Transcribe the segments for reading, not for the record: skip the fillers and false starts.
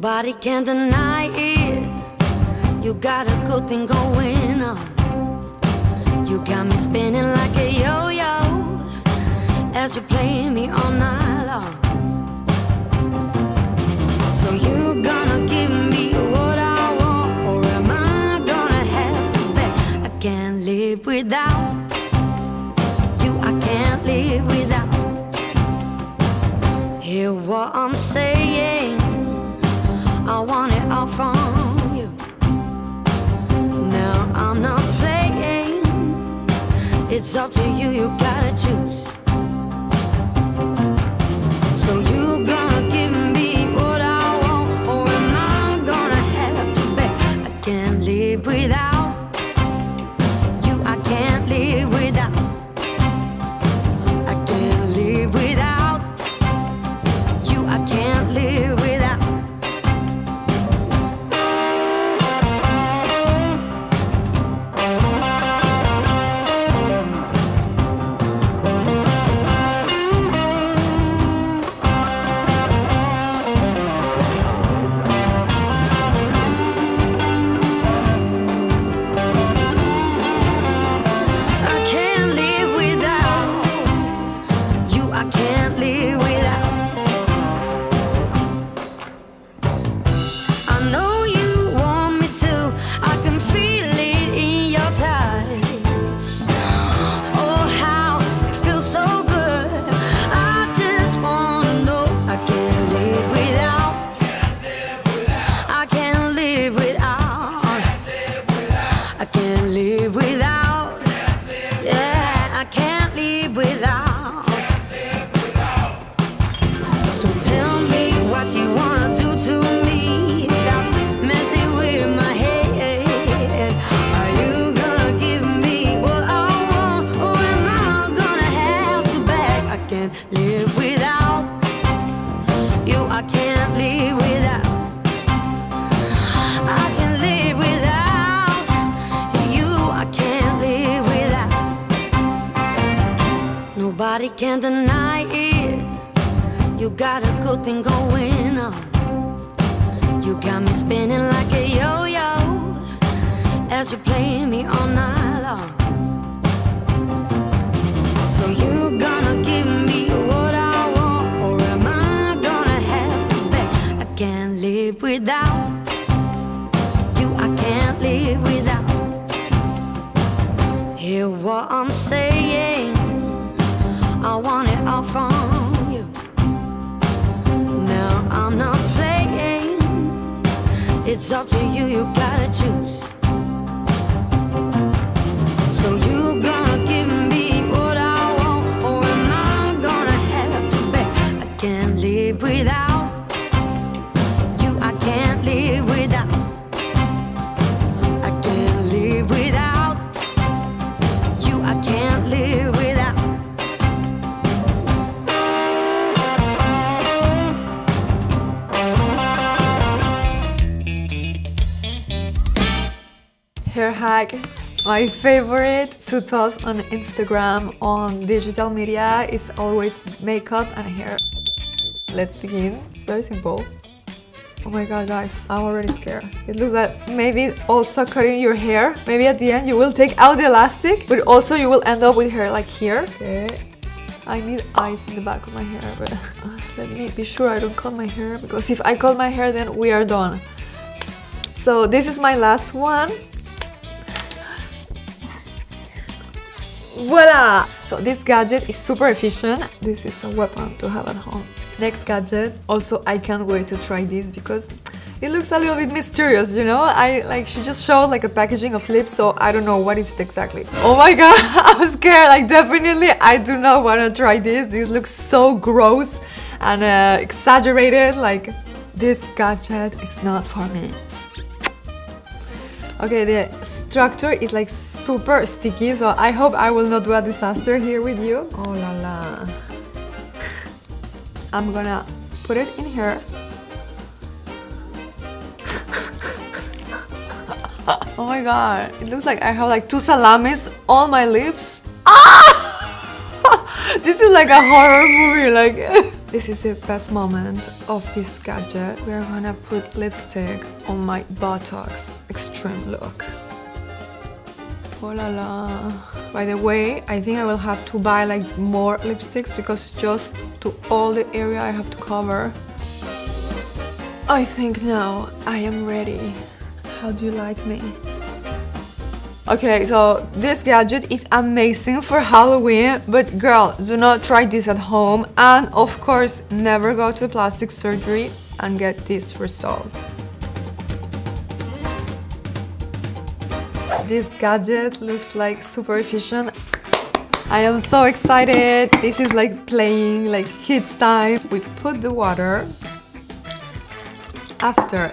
Nobody can deny it. You got a good thing going on. You got me spinning like a yo-yo as you play me all night long. So you gonna give me what I want, or am I gonna have to beg? I can't live without you. I can't live without. Hear what I'm saying? I want it all from you. Now I'm not playing. It's up to you, you gotta choose. So you gonna give me what I want, or am I gonna have to beg? I can't live without you. I can't live without. I can't live without you. I can't live without. So tell me what you wanna do to me. Stop messing with my head. Are you gonna give me what I want, or am I gonna have to beg? I can't live without you. I can't live without. I can't live without you. I can't live without. Nobody can deny it. You got a good thing going on. You got me spinning like a yo-yo as you play me all night long. So you gonna give me what I want, or am I gonna have to beg? I can't live without you. I can't live without. Hear what I'm saying? I want it all from you. Now I'm not playing. It's up to you, you gotta choose. So you gonna give me what I want, or am I gonna have to beg? I can't live without you. I can't live without. I can't live without you. I can't live without. Hair hack, my favorite to toss on Instagram, on digital media, is always makeup and hair. Let's begin. It's very simple. Oh my god, guys, I'm already scared. It looks like maybe also cutting your hair. Maybe at the end you will take out the elastic, but also you will end up with hair like here. Okay. I need eyes in the back of my hair, but let me be sure I don't cut my hair, because if I cut my hair then we are done. So this is my last one. Voila! So this gadget is super efficient. This is a weapon to have at home. Next gadget, also I can't wait to try this because it looks a little bit mysterious, you know? She just showed like a packaging of lips, so I don't know what is it exactly. Oh my god, I'm scared, like definitely I do not want to try this. This looks so gross and exaggerated, like this gadget is not for me. Okay, the structure is like super sticky, so I hope I will not do a disaster here with you. Oh la la. I'm gonna put it in here. Oh my god, it looks like I have like 2 salamis on my lips. Ah! This is like a horror movie, like This is the best moment of this gadget. We're gonna put lipstick on my buttocks. Extreme look. Oh la la. By the way, I think I will have to buy like more lipsticks because just to all the area I have to cover. I think now I am ready. How do you like me? Okay, so this gadget is amazing for Halloween, but girl, do not try this at home, and of course, never go to plastic surgery and get this result. This gadget looks like super efficient. I am so excited. This is like playing, like kids time. We put the water. After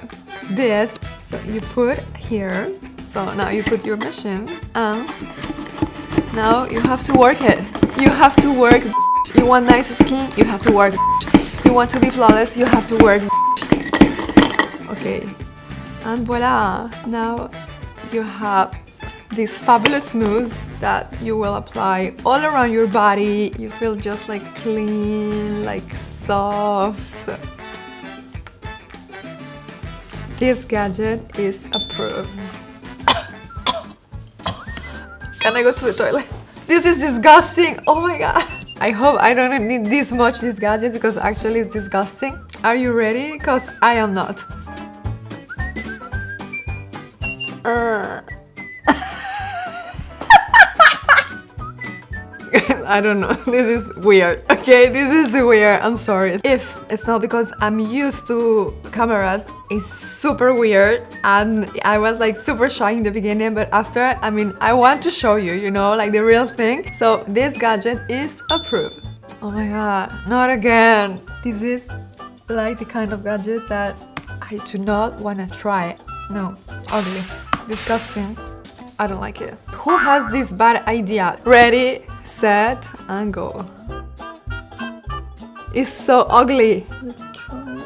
this, so you put here. So now you put your machine and now you have to work it. You have to work. You want nice skin, you have to work. You want to be flawless, you have to work. Okay, and voila. Now you have this fabulous mousse that you will apply all around your body. You feel just like clean, like soft. This gadget is approved. Can I go to the toilet? This is disgusting. Oh my god. I hope I don't need this much this gadget because actually it's disgusting. Are you ready? Because I am not. I don't know. This is weird. Okay, this is weird. I'm sorry. If it's not because I'm used to cameras, it's super weird. And I was like super shy in the beginning, but after, I mean, I want to show you, you know, like the real thing. So this gadget is approved. Oh my god, not again. This is like the kind of gadget that I do not want to try. No, ugly, disgusting. I don't like it. Who has this bad idea? Ready, set, and go. It's so ugly. Let's try.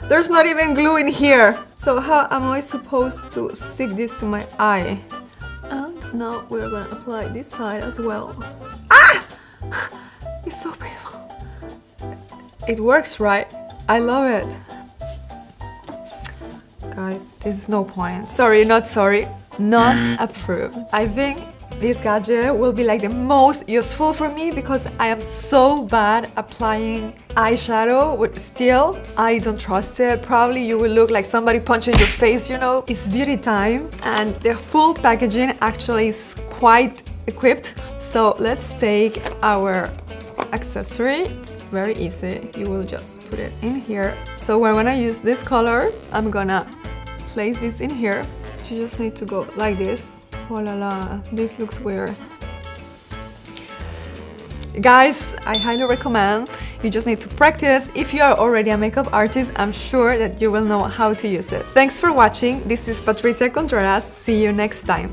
There's not even glue in here. So how am I supposed to stick this to my eye? And now we're gonna apply this side as well. Ah! It's so painful. It works, right? I love it. Guys, this is no point. Sorry, not sorry. Not approved. I think this gadget will be like the most useful for me because I am so bad applying eyeshadow, but still I don't trust it. Probably you will look like somebody punched in your face, you know. It's beauty time and the full packaging actually is quite equipped. So let's take our accessory. It's very easy. You will just put it in here. So we're gonna use this color. I'm gonna place this in here. You just need to go like this. Oh la la, this looks weird. Guys, I highly recommend. You just need to practice. If you are already a makeup artist, I'm sure that you will know how to use it. Thanks for watching. This is Patricia Contreras. See you next time.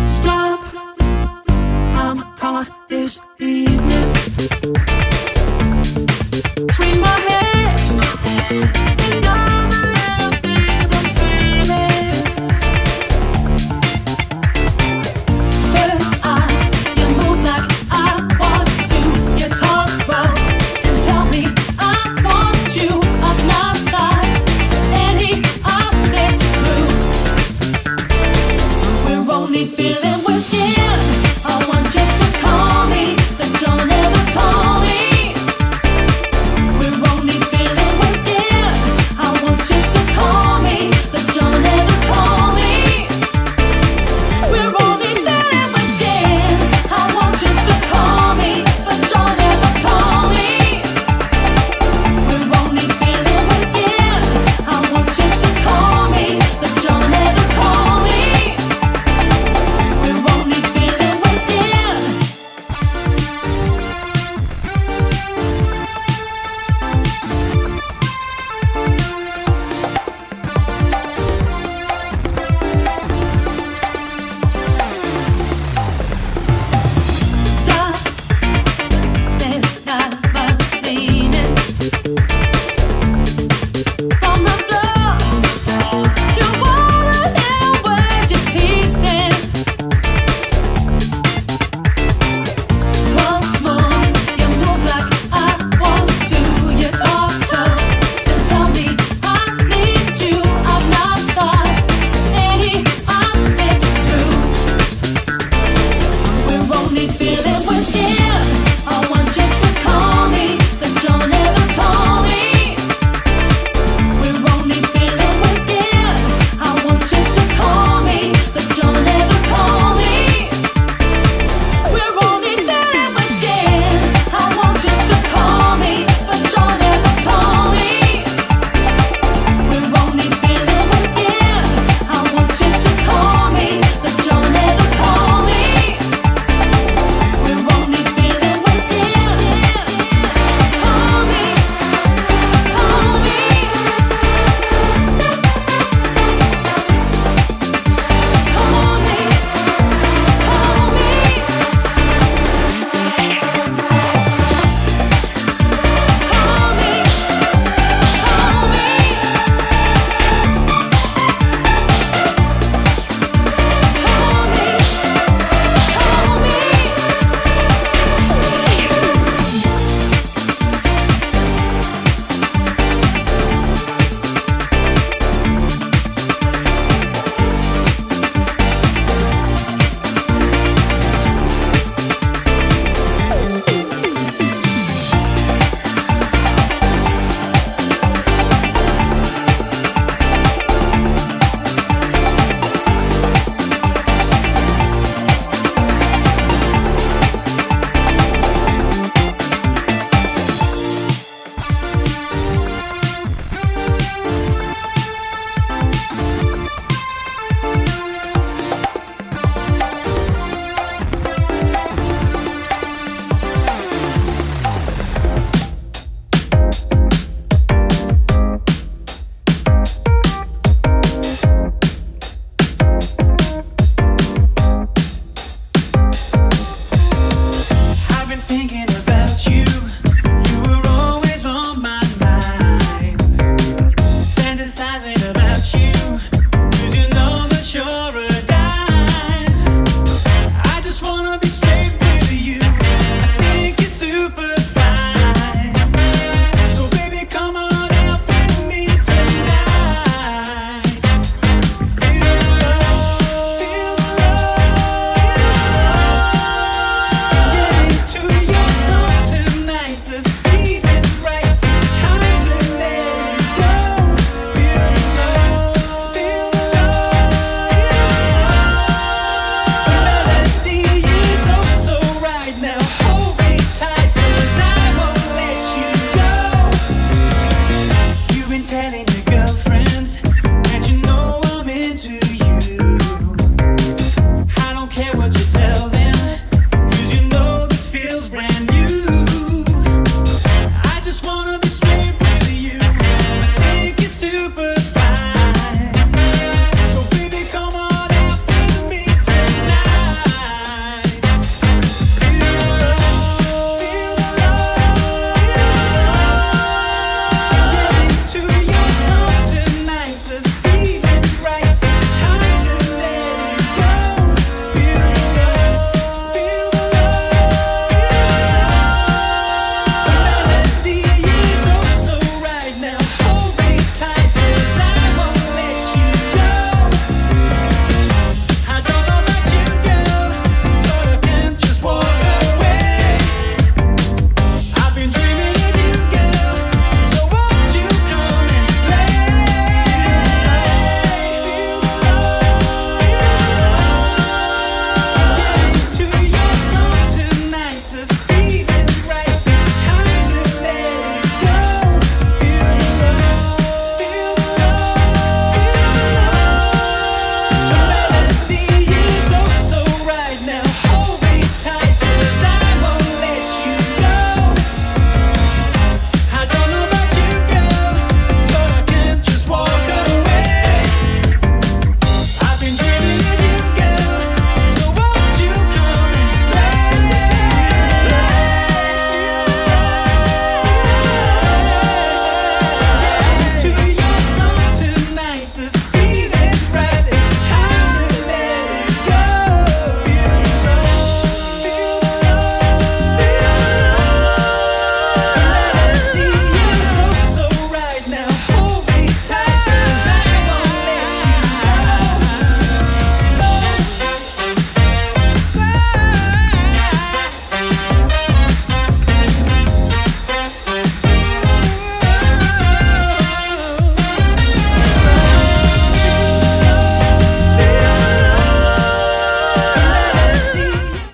Stop, I'm caught this evening.